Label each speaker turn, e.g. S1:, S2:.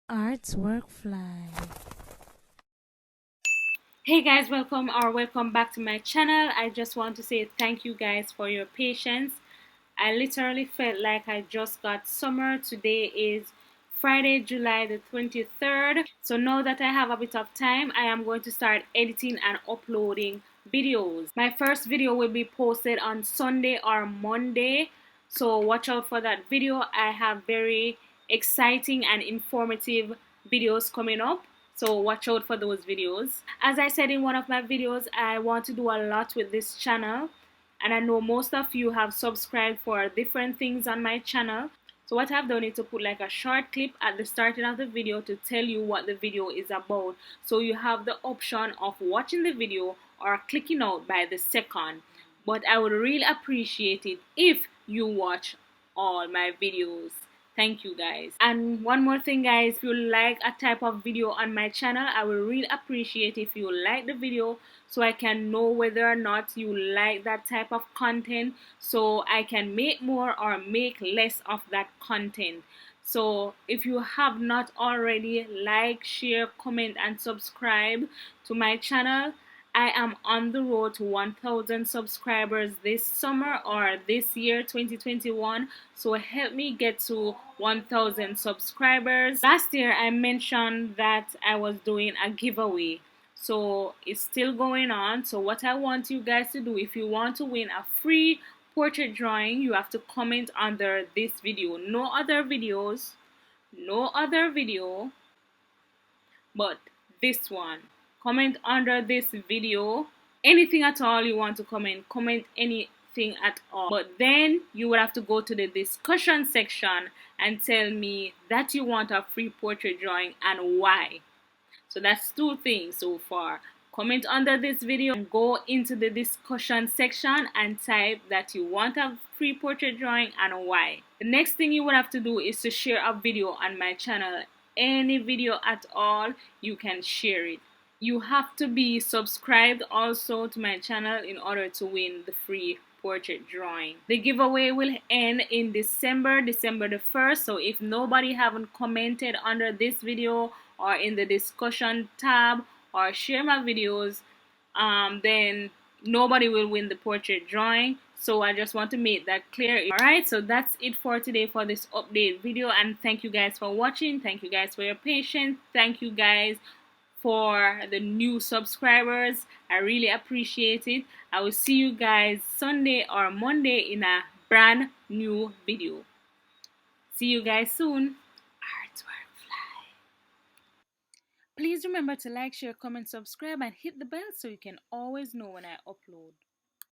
S1: Arts Workfly.
S2: Hey guys, welcome back to my channel. I just want to say thank you guys for your patience. I literally felt like I just got summer. Today is Friday, July the 23rd. So now that I have a bit of time, I am going to start editing and uploading videos. My first video will be posted on Sunday or Monday. So watch out for that video. I have very exciting and informative videos coming up. So watch out for those videos. As I said in one of my videos, I want to do a lot with this channel, and I know most of you have subscribed for different things on my channel. So what I've done is to put like a short clip at the starting of the video to tell you what the video is about. So you have the option of watching the video or clicking out by the second. But I would really appreciate it if you watch all my videos. Thank you guys. And one more thing guys, if you like a type of video on my channel, I will really appreciate if you like the video so I can know whether or not you like that type of content, so I can make more or make less of that content. So if you have not already, like, share, comment and subscribe to my channel. I am on the road to 1,000 subscribers this summer or this year 2021. So help me get to 1,000 subscribers. Last year I mentioned that I was doing a giveaway. So it's still going on. So what I want you guys to do, if you want to win a free portrait drawing, you have to comment under this video. No other videos, no other video, but this one. Comment under this video anything at all you want to comment anything at all, but then you will have to go to the discussion section and tell me that you want a free portrait drawing and why. So that's two things so far. Comment under this video and go into the discussion section and type that you want a free portrait drawing and why. The next thing you will have to do is to share a video on my channel. Any video at all, you can share it. You have to be subscribed also to my channel in order to win the free portrait drawing. The giveaway will end in December the 1st. So if nobody haven't commented under this video or in the discussion tab or share my videos, then nobody will win the portrait drawing. So I just want to make that clear. Alright, so that's it for today for this update video, and thank you guys for watching. Thank you guys for your patience. Thank you guys for the new subscribers. I really appreciate it. I will see you guys Sunday or Monday in a brand new video. See you guys soon. Artwork Fly. Please remember to like, share, comment, subscribe and hit the bell so you can always know when I upload.